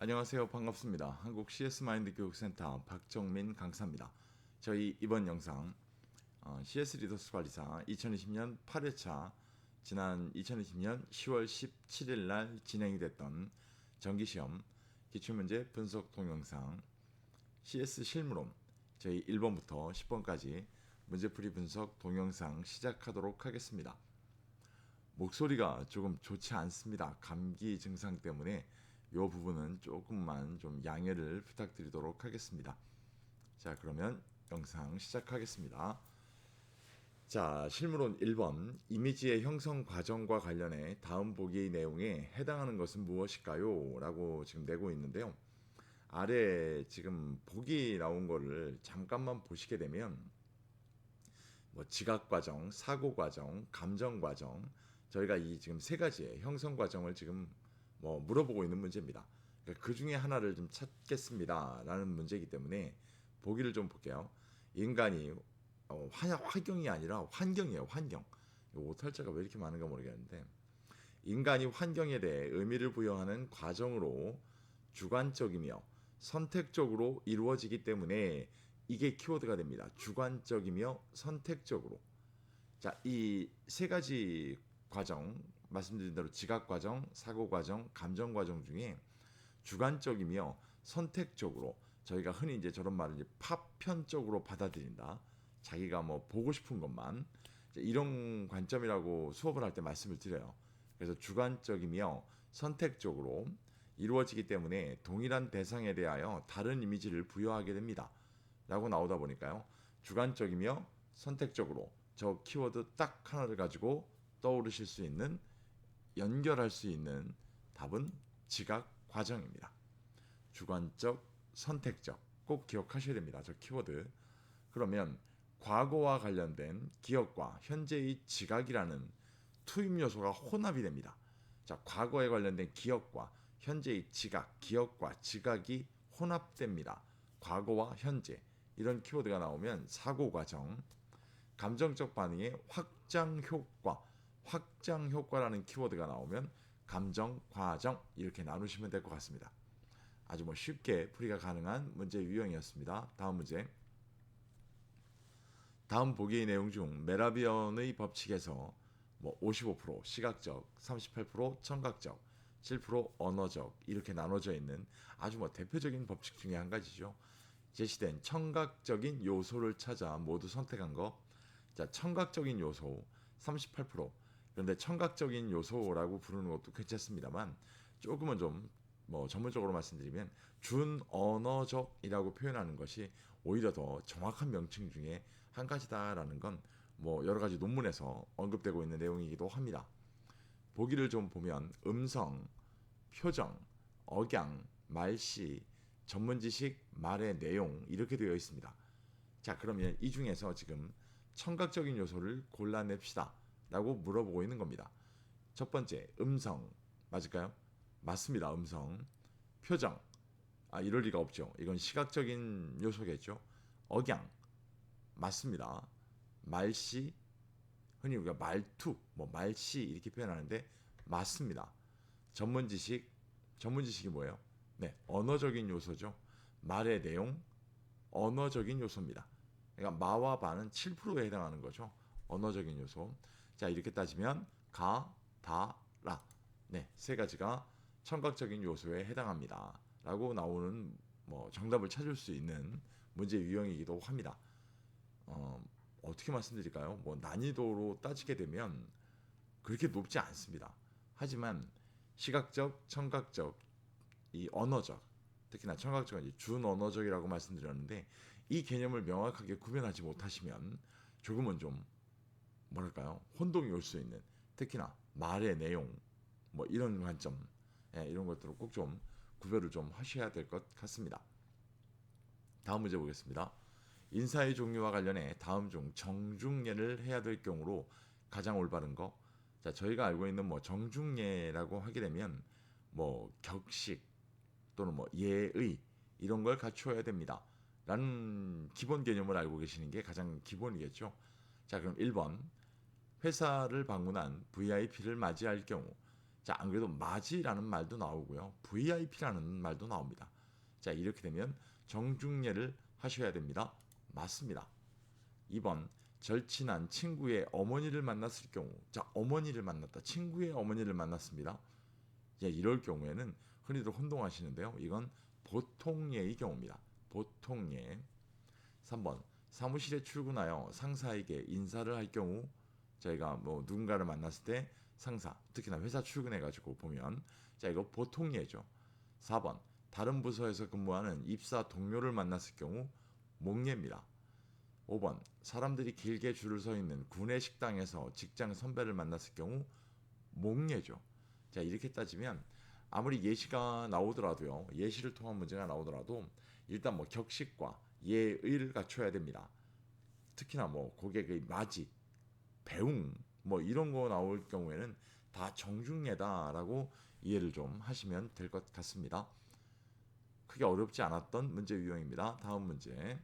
안녕하세요. 반갑습니다. 한국 CS 마인드 교육센터 박정민 강사입니다. 저희 이번 영상 CS 리더스 관리사 2020년 8회차 지난 2020년 10월 17일 날 진행이 됐던 정기시험 기출문제 분석 동영상 CS 실무론 저희 1번부터 10번까지 문제풀이 분석 동영상 시작하도록 하겠습니다. 목소리가 조금 좋지 않습니다. 감기 증상 때문에 이 부분은 조금만 좀 양해를 부탁드리도록 하겠습니다. 자, 그러면 영상 시작하겠습니다. 자, 실무론 1번 이미지의 형성 과정과 관련해 다음 보기의 내용에 해당하는 것은 무엇일까요? 라고 지금 내고 있는데요. 아래 지금 보기 나온 거를 잠깐만 보시게 되면 지각 과정, 사고 과정, 감정 과정, 저희가 이 지금 세 가지의 형성 과정을 지금 물어보고 있는 문제입니다. 그러니까 그 중에 하나를 좀 찾겠습니다라는 문제이기 때문에 보기를 좀 볼게요. 인간이 화경이 아니라 환경이에요. 환경. 오탈자가 왜 이렇게 많은가 모르겠는데 인간이 환경에 대해 의미를 부여하는 과정으로 주관적이며 선택적으로 이루어지기 때문에 이게 키워드가 됩니다. 주관적이며 선택적으로. 자, 이 세 가지 과정, 말씀드린 대로 지각 과정, 사고 과정, 감정 과정 중에 주관적이며 선택적으로 저희가 흔히 이제 저런 말을 이제 파편적으로 받아들인다. 자기가 보고 싶은 것만 이런 관점이라고 수업을 할 때 말씀을 드려요. 그래서 주관적이며 선택적으로 이루어지기 때문에 동일한 대상에 대하여 다른 이미지를 부여하게 됩니다. 라고 나오다 보니까요. 주관적이며 선택적으로 저 키워드 딱 하나를 가지고 떠오르실 수 있는 연결할 수 있는 답은 지각 과정입니다. 주관적, 선택적 꼭 기억하셔야 됩니다. 저 키워드. 그러면 과거와 관련된 기억과 현재의 지각이라는 투입 요소가 혼합이 됩니다. 자, 과거에 관련된 기억과 현재의 지각, 기억과 지각이 혼합됩니다. 과거와 현재 이런 키워드가 나오면 사고 과정, 감정적 반응의 확장 효과라는 키워드가 나오면 감정 과정 이렇게 나누시면 될 것 같습니다. 아주 쉽게 풀이가 가능한 문제 유형이었습니다. 다음 문제. 다음 보기의 내용 중 메라비언의 법칙에서 55% 시각적, 38% 청각적, 7% 언어적 이렇게 나눠져 있는 아주 대표적인 법칙 중에 한 가지죠. 제시된 청각적인 요소를 찾아 모두 선택한 거. 자, 청각적인 요소 38%. 그런데 청각적인 요소라고 부르는 것도 괜찮습니다만 조금은 좀 전문적으로 말씀드리면 준언어적이라고 표현하는 것이 오히려 더 정확한 명칭 중에 한 가지다라는 건 여러 가지 논문에서 언급되고 있는 내용이기도 합니다. 보기를 좀 보면 음성, 표정, 억양, 말씨, 전문 지식, 말의 내용 이렇게 되어 있습니다. 자, 그러면 이 중에서 지금 청각적인 요소를 골라냅시다 라고 물어보고 있는 겁니다. 첫 번째, 음성 맞을까요? 맞습니다. 음성. 표정, 이럴 리가 없죠. 이건 시각적인 요소겠죠. 억양 맞습니다. 말씨, 흔히 우리가 말투, 말씨 이렇게 표현하는데 맞습니다. 전문 지식이 뭐예요? 네, 언어적인 요소죠. 말의 내용, 언어적인 요소입니다. 그러니까 마와 바는 7%에 해당하는 거죠. 언어적인 요소. 자, 이렇게 따지면 가, 다, 라. 네, 세 가지가 청각적인 요소에 해당합니다. 라고 나오는 정답을 찾을 수 있는 문제 유형이기도 합니다. 어떻게 말씀드릴까요? 난이도로 따지게 되면 그렇게 높지 않습니다. 하지만 시각적, 청각적, 이 언어적, 특히나 청각적은 이제 준언어적이라고 말씀드렸는데 이 개념을 명확하게 구별하지 못하시면 조금은 좀 혼동이 올 수 있는, 특히나 말의 내용 이런 관점, 이런 것들을 꼭 좀 구별을 좀 하셔야 될 것 같습니다. 다음 문제 보겠습니다. 인사의 종류와 관련해 다음 중 정중예를 해야 될 경우로 가장 올바른 거. 자, 저희가 알고 있는 정중예라고 하게 되면 격식 또는 예의 이런 걸 갖추어야 됩니다. 라는 기본 개념을 알고 계시는 게 가장 기본이겠죠. 자, 그럼 1번. 회사를 방문한 VIP를 맞이할 경우 자, 안 그래도 맞이라는 말도 나오고요. VIP라는 말도 나옵니다. 자, 이렇게 되면 정중예를 하셔야 됩니다. 맞습니다. 2번 절친한 친구의 어머니를 만났을 경우, 자, 어머니를 만났다. 친구의 어머니를 만났습니다. 자, 이럴 경우에는 흔히들 혼동하시는데요. 이건 보통예의 경우입니다. 보통예. 3번 사무실에 출근하여 상사에게 인사를 할 경우, 저희가 뭐 누군가를 만났을 때 상사, 특히나 회사 출근해가지고 보면, 자, 이거 보통예죠. 4번 다른 부서에서 근무하는 입사 동료를 만났을 경우 목예입니다. 5번 사람들이 길게 줄을 서 있는 구내 식당에서 직장 선배를 만났을 경우 목예죠. 자, 이렇게 따지면 아무리 예시가 나오더라도요, 예시를 통한 문제가 나오더라도 일단 뭐 격식과 예의를 갖춰야 됩니다. 특히나 뭐 고객의 맞이, 배웅 뭐 이런 거 나올 경우에는 다 정중예다라고 이해를 좀 하시면 될 것 같습니다. 크게 어렵지 않았던 문제 유형입니다. 다음 문제.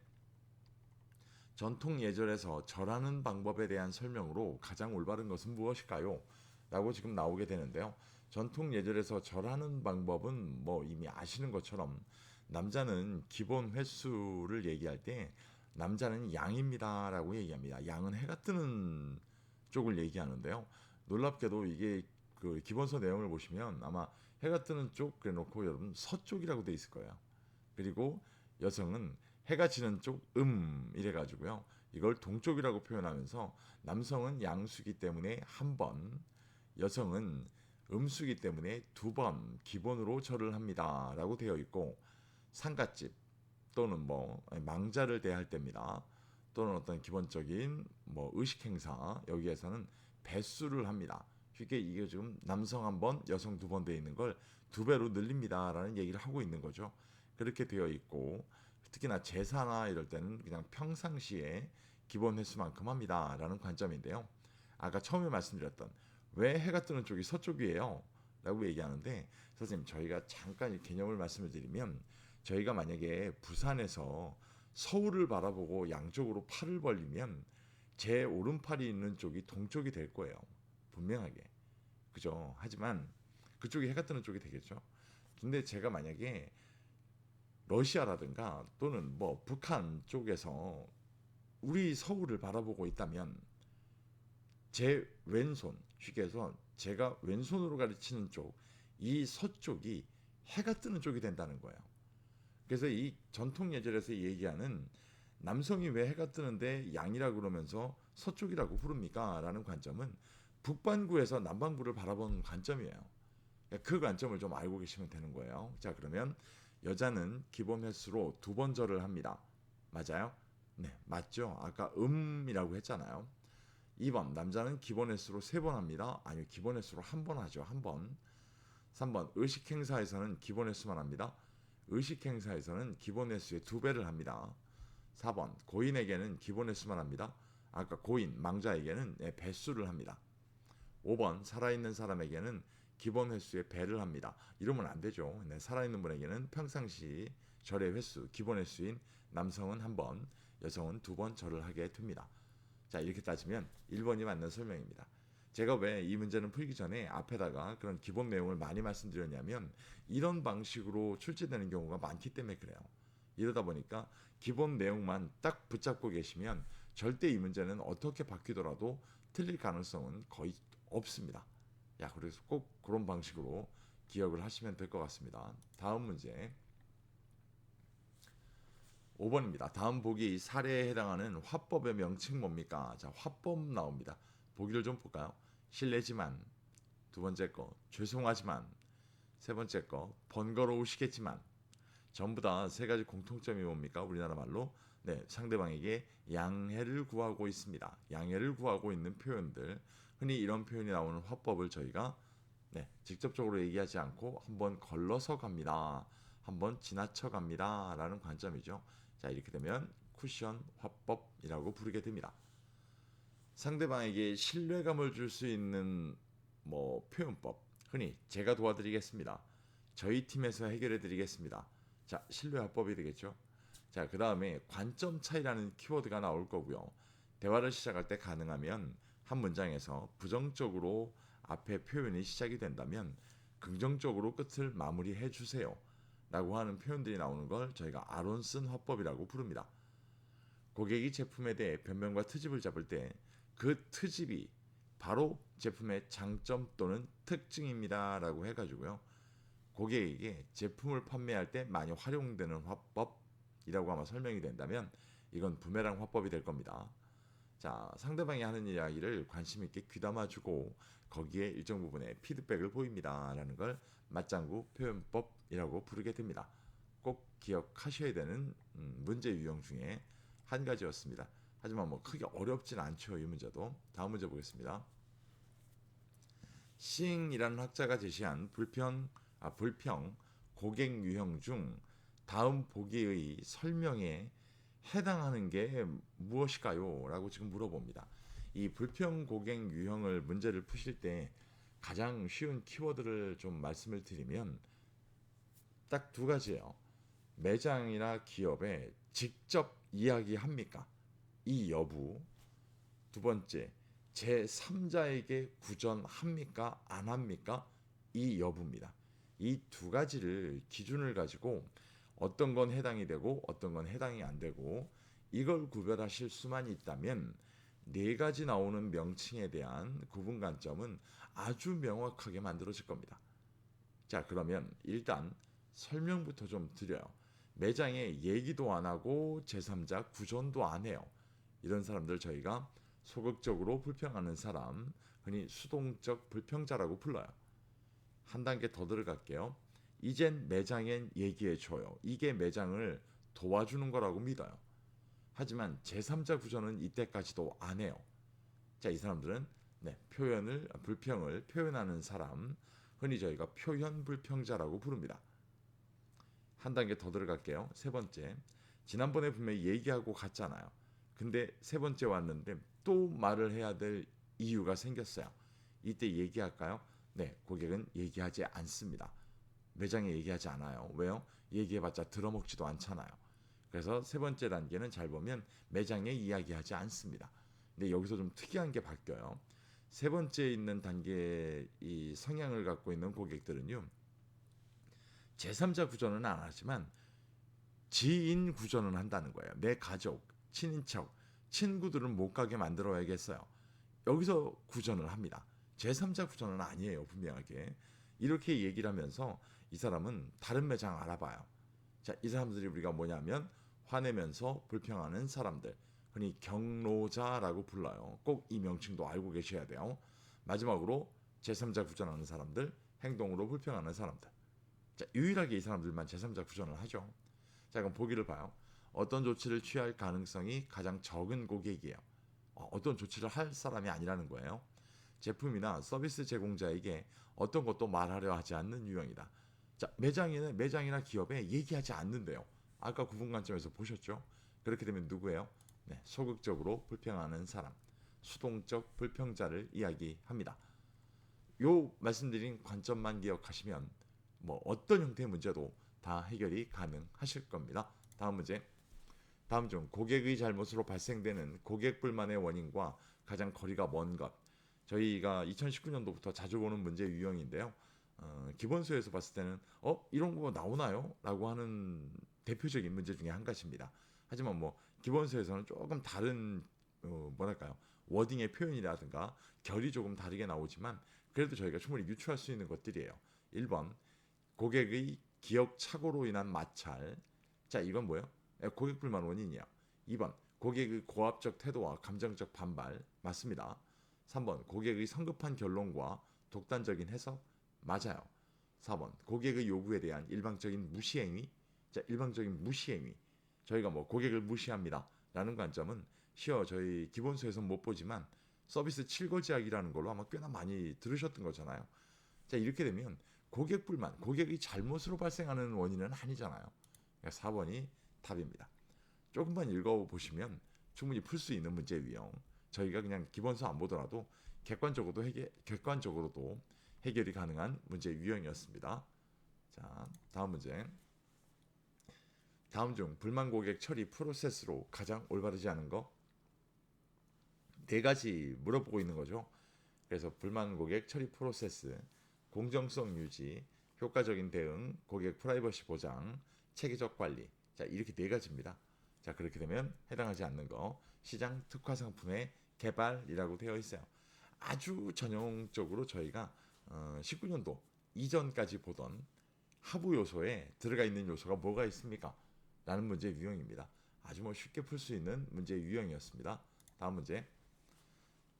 전통 예절에서 절하는 방법에 대한 설명으로 가장 올바른 것은 무엇일까요? 라고 지금 나오게 되는데요. 전통 예절에서 절하는 방법은 뭐 이미 아시는 것처럼 남자는 기본 횟수를 얘기할 때 남자는 양입니다 라고 얘기합니다. 양은 해가 뜨는 쪽을 얘기하는데요. 놀랍게도 이게 그 기본서 내용을 보시면 아마 해가 뜨는 쪽 그래 놓고 여러분 서쪽이라고 돼 있을 거예요. 그리고 여성은 해가 지는 쪽 이래 가지고요. 이걸 동쪽이라고 표현하면서 남성은 양수기 때문에 한 번, 여성은 음수기 때문에 두 번 기본으로 절을 합니다라고 되어 있고, 상갓집 또는 뭐 망자를 대할 때입니다. 또는 어떤 기본적인 뭐 의식 행사 여기에서는 배수를 합니다. 쉽게 이게 지금 남성 한 번, 여성 두 번 되어 있는 걸 두 배로 늘립니다라는 얘기를 하고 있는 거죠. 그렇게 되어 있고, 특히나 제사나 이럴 때는 그냥 평상시에 기본 횟수만큼 합니다라는 관점인데요. 아까 처음에 말씀드렸던 왜 해가 뜨는 쪽이 서쪽이에요? 라고 얘기하는데, 선생님 저희가 잠깐 이 개념을 말씀을 드리면, 저희가 만약에 부산에서 서울을 바라보고 양쪽으로 팔을 벌리면 제 오른팔이 있는 쪽이 동쪽이 될 거예요. 분명하게. 그죠? 하지만 그쪽이 해가 뜨는 쪽이 되겠죠. 근데 제가 만약에 러시아라든가 또는 뭐 북한 쪽에서 우리 서울을 바라보고 있다면 제 왼손, 쉽게 해서 제가 왼손으로 가르치는 쪽, 이 서쪽이 해가 뜨는 쪽이 된다는 거예요. 그래서 이 전통 예절에서 얘기하는 남성이 왜 해가 뜨는데 양이라 그러면서 서쪽이라고 부릅니까? 라는 관점은 북반구에서 남반구를 바라보는 관점이에요. 그 관점을 좀 알고 계시면 되는 거예요. 자, 그러면 여자는 기본 횟수로 두 번 절을 합니다. 맞아요? 네, 맞죠? 아까 이라고 했잖아요. 2번 남자는 기본 횟수로 세 번 합니다. 아니요, 기본 횟수로 한 번 하죠. 한 번. 3번 의식 행사에서는 기본 횟수만 합니다. 의식 행사에서는 기본 횟수의 두 배를 합니다. 4번 고인에게는 기본 횟수만 합니다. 아까 고인, 망자에게는 배수를 합니다. 5번 살아있는 사람에게는 기본 횟수의 배를 합니다. 이러면 안 되죠. 네, 살아있는 분에게는 평상시 절의 횟수, 기본 횟수인 남성은 한 번, 여성은 두 번 절을 하게 됩니다. 자, 이렇게 따지면 1번이 맞는 설명입니다. 제가 왜 이 문제는 풀기 전에 앞에다가 그런 기본 내용을 많이 말씀드렸냐면 이런 방식으로 출제되는 경우가 많기 때문에 그래요. 이러다 보니까 기본 내용만 딱 붙잡고 계시면 절대 이 문제는 어떻게 바뀌더라도 틀릴 가능성은 거의 없습니다. 야, 그래서 꼭 그런 방식으로 기억을 하시면 될 것 같습니다. 다음 문제 5번입니다. 다음 보기 사례에 해당하는 화법의 명칭 뭡니까? 자, 화법 나옵니다. 보기를 좀 볼까요? 실례지만, 두 번째 거 죄송하지만, 세 번째 거 번거로우시겠지만, 전부 다 세 가지 공통점이 뭡니까? 우리나라 말로 네, 상대방에게 양해를 구하고 있습니다. 양해를 구하고 있는 표현들, 흔히 이런 표현이 나오는 화법을 저희가 네, 직접적으로 얘기하지 않고 한번 걸러서 갑니다. 한번 지나쳐 갑니다. 라는 관점이죠. 자, 이렇게 되면 쿠션 화법이라고 부르게 됩니다. 상대방에게 신뢰감을 줄 수 있는 뭐 표현법, 흔히 제가 도와드리겠습니다. 저희 팀에서 해결해 드리겠습니다. 자, 신뢰 화법이 되겠죠. 자, 그 다음에 관점 차이라는 키워드가 나올 거고요. 대화를 시작할 때 가능하면 한 문장에서 부정적으로 앞에 표현이 시작이 된다면 긍정적으로 끝을 마무리해 주세요 라고 하는 표현들이 나오는 걸 저희가 아론슨 화법이라고 부릅니다. 고객이 제품에 대해 변명과 트집을 잡을 때 그 트집이 바로 제품의 장점 또는 특징입니다 라고 해가지고요, 고객에게 제품을 판매할 때 많이 활용되는 화법이라고 아마 설명이 된다면 이건 부메랑 화법이 될 겁니다. 자, 상대방이 하는 이야기를 관심 있게 귀담아주고 거기에 일정 부분의 피드백을 보입니다 라는 걸 맞장구 표현법이라고 부르게 됩니다. 꼭 기억하셔야 되는 문제 유형 중에 한 가지였습니다. 하지만 뭐 크게 어렵진 않죠, 이 문제도. 다음 문제 보겠습니다. 싱이라는 학자가 제시한 불평 고객 유형 중 다음 보기의 설명에 해당하는 게 무엇일까요? 라고 지금 물어봅니다. 이 불평 고객 유형을 문제를 푸실 때 가장 쉬운 키워드를 좀 말씀을 드리면 딱 두 가지예요. 매장이나 기업에 직접 이야기합니까? 이 여부. 두 번째, 제3자에게 구전합니까? 안 합니까? 이 여부입니다. 이 두 가지를 기준을 가지고 어떤 건 해당이 되고 어떤 건 해당이 안 되고 이걸 구별하실 수만 있다면 네 가지 나오는 명칭에 대한 구분 관점은 아주 명확하게 만들어질 겁니다. 자, 그러면 일단 설명부터 좀 드려요. 매장에 얘기도 안 하고 제3자 구전도 안 해요. 이런 사람들 저희가 소극적으로 불평하는 사람, 흔히 수동적 불평자라고 불러요. 한 단계 더 들어갈게요. 이젠 매장엔 얘기해줘요. 이게 매장을 도와주는 거라고 믿어요. 하지만 제3자 구전은 이때까지도 안 해요. 자, 이 사람들은 불평을 표현하는 사람, 흔히 저희가 표현 불평자라고 부릅니다. 한 단계 더 들어갈게요. 세 번째, 지난번에 분명히 얘기하고 갔잖아요. 근데 세 번째 왔는데 또 말을 해야 될 이유가 생겼어요. 이때 얘기할까요? 네, 고객은 얘기하지 않습니다. 매장에 얘기하지 않아요. 왜요? 얘기해봤자 들어먹지도 않잖아요. 그래서 세 번째 단계는 잘 보면 매장에 이야기하지 않습니다. 근데 여기서 좀 특이한 게 바뀌어요. 세 번째에 있는 단계의 이 성향을 갖고 있는 고객들은요, 제3자 구전은 안 하지만 지인 구전은 한다는 거예요. 내 가족, 친인척, 친구들은 못 가게 만들어야겠어요. 여기서 구전을 합니다. 제3자 구전은 아니에요, 분명하게. 이렇게 얘기를 하면서 이 사람은 다른 매장 알아봐요. 자, 이 사람들이 우리가 뭐냐면 화내면서 불평하는 사람들, 흔히 경로자라고 불러요. 꼭 이 명칭도 알고 계셔야 돼요. 마지막으로 제3자 구전하는 사람들, 행동으로 불평하는 사람들. 자, 유일하게 이 사람들만 제3자 구전을 하죠. 자, 그럼 보기를 봐요. 어떤 조치를 취할 가능성이 가장 적은 고객이에요. 어떤 조치를 할 사람이 아니라는 거예요. 제품이나 서비스 제공자에게 어떤 것도 말하려 하지 않는 유형이다. 자, 매장이나 기업에 얘기하지 않는데요. 아까 구분 관점에서 보셨죠? 그렇게 되면 누구예요? 네, 소극적으로 불평하는 사람, 수동적 불평자를 이야기합니다. 요 말씀드린 관점만 기억하시면 뭐 어떤 형태의 문제도 다 해결이 가능하실 겁니다. 다음 문제. 다음 중 고객의 잘못으로 발생되는 고객 불만의 원인과 가장 거리가 먼 것. 저희가 2019년도부터 자주 보는 문제 유형인데요. 기본서에서 봤을 때는 이런 거 나오나요? 라고 하는 대표적인 문제 중에 한 가지입니다. 하지만 뭐 기본서에서는 조금 다른 뭐랄까요, 워딩의 표현이라든가 결이 조금 다르게 나오지만 그래도 저희가 충분히 유추할 수 있는 것들이에요. 1번 고객의 기억 착오로 인한 마찰. 자, 이건 뭐예요? 고객 불만 원인이야. 2번 고객의 고압적 태도와 감정적 반발. 맞습니다. 3번 고객의 성급한 결론과 독단적인 해석. 맞아요. 4번 고객의 요구에 대한 일방적인 무시행위. 자, 일방적인 무시행위. 저희가 뭐 고객을 무시합니다 라는 관점은 저희 기본서에서 못 보지만 서비스 칠거지약이라는 걸로 아마 꽤나 많이 들으셨던 거잖아요. 자, 이렇게 되면 고객 불만, 고객의 잘못으로 발생하는 원인은 아니잖아요. 그러니까 4번이 답입니다. 조금만 읽어보시면 충분히 풀 수 있는 문제 유형. 저희가 그냥 기본서 안 보더라도 객관적으로도 해결이 가능한 문제 유형이었습니다. 자, 다음 문제. 다음 중 불만 고객 처리 프로세스로 가장 올바르지 않은 거 네 가지 물어보고 있는 거죠. 그래서 불만 고객 처리 프로세스, 공정성 유지, 효과적인 대응, 고객 프라이버시 보장, 체계적 관리. 자, 이렇게 네 가지입니다. 자, 그렇게 되면 해당하지 않는 거 시장 특화 상품의 개발이라고 되어 있어요. 아주 전형적으로 저희가 19년도 이전까지 보던 하부 요소에 들어가 있는 요소가 뭐가 있습니까? 라는 문제 유형입니다. 아주 뭐 쉽게 풀 수 있는 문제 유형이었습니다. 다음 문제.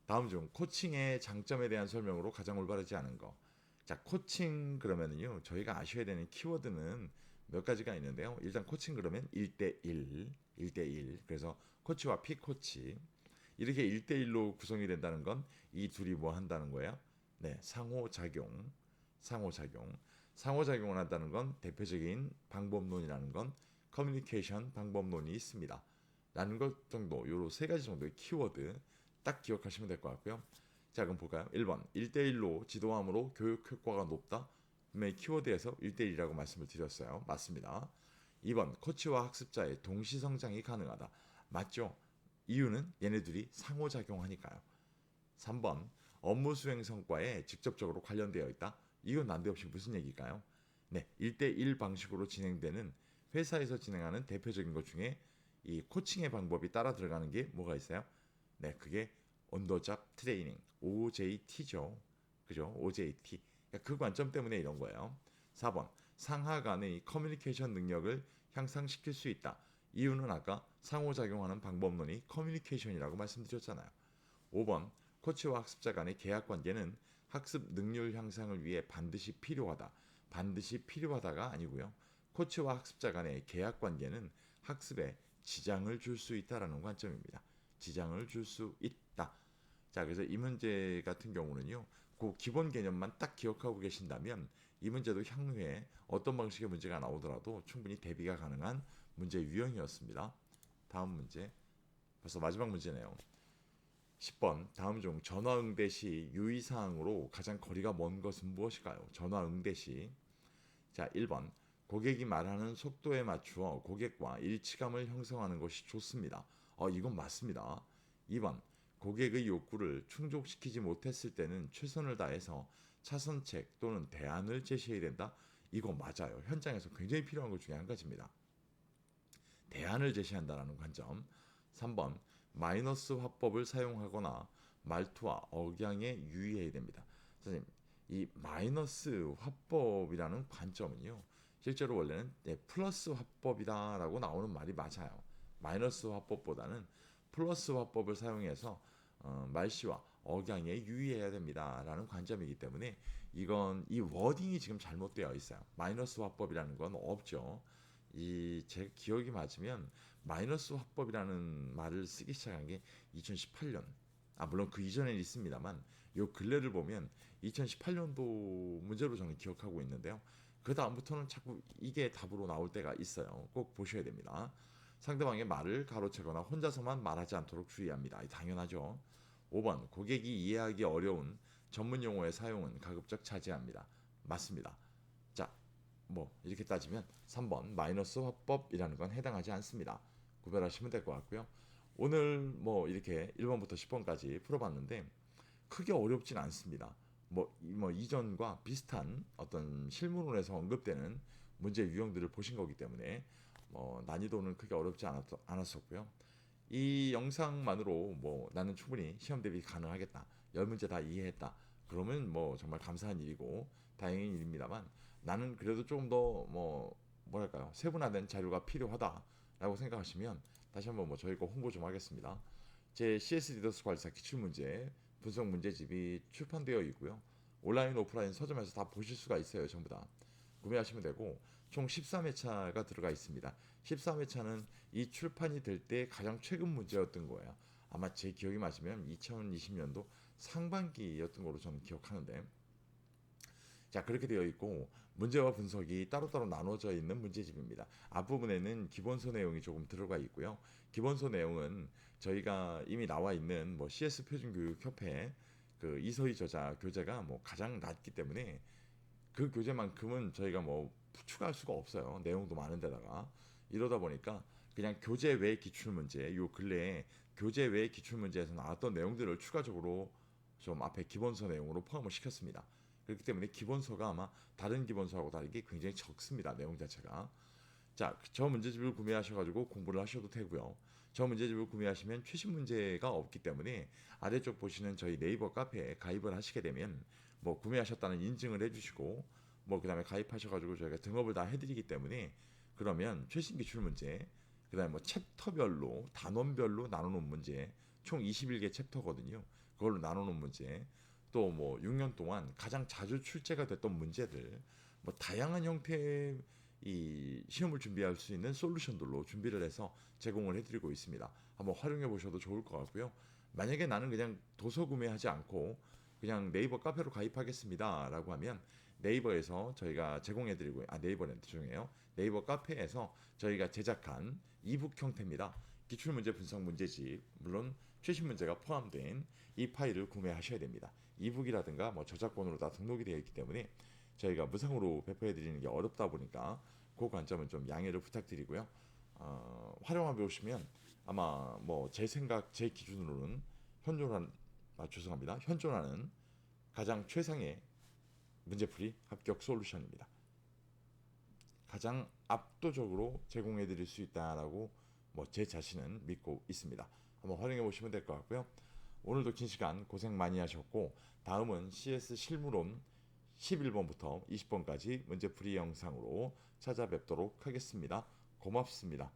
다음 중 코칭의 장점에 대한 설명으로 가장 올바르지 않은 거. 자, 코칭 그러면은요. 저희가 아셔야 되는 키워드는 몇 가지가 있는데요. 일단 코칭 그러면 1대1, 1대1. 그래서 코치와 피코치. 이렇게 1대1로 구성이 된다는 건 이 둘이 뭐 한다는 거예요? 네, 상호작용. 상호작용. 상호작용을 한다는 건 대표적인 방법론이라는 건 커뮤니케이션 방법론이 있습니다. 라는 것 정도, 요로 세 가지 정도의 키워드 딱 기억하시면 될 것 같고요. 자, 그럼 볼까요? 1번 1대1로 지도함으로 교육 효과가 높다. 분명히 키워드에서 1대1이라고 말씀을 드렸어요. 맞습니다. 2번 코치와 학습자의 동시 성장이 가능하다. 맞죠? 이유는 얘네들이 상호작용하니까요. 3번 업무 수행 성과에 직접적으로 관련되어 있다. 이건 난데없이 무슨 얘기일까요? 네, 1대1 방식으로 진행되는 회사에서 진행하는 대표적인 것 중에 이 코칭의 방법이 따라 들어가는 게 뭐가 있어요? 네, 그게 온더잡 트레이닝, OJT죠. 그죠? OJT. 그 관점 때문에 이런 거예요. 4번 상하 간의 커뮤니케이션 능력을 향상시킬 수 있다. 이유는 아까 상호작용하는 방법론이 커뮤니케이션이라고 말씀드렸잖아요. 5번 코치와 학습자 간의 계약 관계는 학습 능률 향상을 위해 반드시 필요하다. 반드시 필요하다가 아니고요. 코치와 학습자 간의 계약 관계는 학습에 지장을 줄 수 있다라는 관점입니다. 지장을 줄 수 있다. 자, 그래서 이 문제 같은 경우는요. 그 기본 개념만 딱 기억하고 계신다면 이 문제도 향후에 어떤 방식의 문제가 나오더라도 충분히 대비가 가능한 문제 유형이었습니다. 다음 문제. 벌써 마지막 문제네요. 10번 다음 중 전화 응대 시 유의사항으로 가장 거리가 먼 것은 무엇일까요? 전화 응대 시. 자, 1번 고객이 말하는 속도에 맞추어 고객과 일치감을 형성하는 것이 좋습니다. 이건 맞습니다. 2번 고객의 욕구를 충족시키지 못했을 때는 최선을 다해서 차선책 또는 대안을 제시해야 된다. 이거 맞아요. 현장에서 굉장히 필요한 것 중에 한 가지입니다. 대안을 제시한다는 관점. 3번 마이너스 화법을 사용하거나 말투와 억양에 유의해야 됩니다. 선생님, 이 마이너스 화법이라는 관점은요. 실제로 원래는 플러스 화법이다라고 나오는 말이 맞아요. 마이너스 화법보다는 플러스 화법을 사용해서 말씨와 억양에 유의해야 됩니다라는 관점이기 때문에 이건 이 워딩이 지금 잘못되어 있어요. 마이너스 화법이라는 건 없죠. 이 제 기억이 맞으면 마이너스 화법이라는 말을 쓰기 시작한 게 2018년. 물론 그 이전에 있습니다만 요 근래를 보면 2018년도 문제로 저는 기억하고 있는데요. 그 다음부터는 자꾸 이게 답으로 나올 때가 있어요. 꼭 보셔야 됩니다. 상대방의 말을 가로채거나 혼자서만 말하지 않도록 주의합니다. 당연하죠. 5번 고객이 이해하기 어려운 전문 용어의 사용은 가급적 자제합니다. 맞습니다. 자, 뭐 이렇게 따지면 3번 마이너스 화법이라는 건 해당하지 않습니다. 구별하시면 될 것 같고요. 오늘 뭐 이렇게 1번부터 10번까지 풀어봤는데 크게 어렵진 않습니다. 뭐 이전과 비슷한 어떤 실무론에서 언급되는 문제 유형들을 보신 거기 때문에 난이도는 크게 어렵지 않았었고요. 이 영상만으로 뭐 나는 충분히 시험 대비 가능하겠다. 10문제 다 이해했다. 그러면 뭐 정말 감사한 일이고 다행인 일입니다만 나는 그래도 조금 더 뭐랄까요 세분화된 자료가 필요하다라고 생각하시면 다시 한번 저희 거 홍보 좀 하겠습니다. 제 CS 리더스 관리사 기출문제 분석 문제집이 출판되어 있고요. 온라인 오프라인 서점에서 다 보실 수가 있어요. 전부 다 구매하시면 되고 총 13회차가 들어가 있습니다. 13회차는 이 출판이 될 때 가장 최근 문제였던 거예요. 아마 제 기억이 맞으면 2020년도 상반기였던 걸로 저는 기억하는데 자, 그렇게 되어 있고 문제와 분석이 따로따로 나눠져 있는 문제집입니다. 앞부분에는 기본서 내용이 조금 들어가 있고요. 기본서 내용은 저희가 이미 나와 있는 CS 표준교육협회 그 이서희 저자 교재가 가장 낮기 때문에 그 교재만큼은 저희가 추가할 수가 없어요. 내용도 많은데다가 이러다 보니까 그냥 교재 외 기출문제 요 근래에 교재 외 기출문제에서 나왔던 내용들을 추가적으로 좀 앞에 기본서 내용으로 포함을 시켰습니다. 그렇기 때문에 기본서가 아마 다른 기본서하고 다르게 굉장히 적습니다. 내용 자체가. 자, 저 문제집을 구매하셔가지고 공부를 하셔도 되고요. 저 문제집을 구매하시면 최신 문제가 없기 때문에 아래쪽 보시는 저희 네이버 카페에 가입을 하시게 되면 뭐 구매하셨다는 인증을 해주시고 뭐 그다음에 가입하셔가지고 저희가 등업을 다 해드리기 때문에 그러면 최신 기출 문제, 그다음에 뭐 챕터별로 단원별로 나누는 문제 총 21개 챕터거든요. 그걸로 나누는 문제, 또 뭐 6년 동안 가장 자주 출제가 됐던 문제들, 뭐 다양한 형태의 이 시험을 준비할 수 있는 솔루션들로 준비를 해서 제공을 해드리고 있습니다. 한번 활용해 보셔도 좋을 것 같고요. 만약에 나는 그냥 도서 구매하지 않고 그냥 네이버 카페로 가입하겠습니다라고 하면 네이버에서 저희가 제공해드리고 네이버는 죄송해요. 네이버 카페에서 저희가 제작한 이북 형태입니다. 기출문제 분석 문제집 물론 최신 문제가 포함된 이 파일을 구매하셔야 됩니다. 이북이라든가 뭐 저작권으로 다 등록이 되어 있기 때문에 저희가 무상으로 배포해 드리는 게 어렵다 보니까 그 관점은 좀 양해를 부탁드리고요. 활용해 보시면 아마 뭐 제 생각 제 기준으로는 현존한 죄송합니다. 현존하는 가장 최상의 문제풀이 합격 솔루션입니다. 가장 압도적으로 제공해 드릴 수 있다라고 뭐 제 자신은 믿고 있습니다. 한번 활용해 보시면 될 것 같고요. 오늘도 긴 시간 고생 많이 하셨고 다음은 CS 실무론 11번부터 20번까지 문제풀이 영상으로 찾아뵙도록 하겠습니다. 고맙습니다.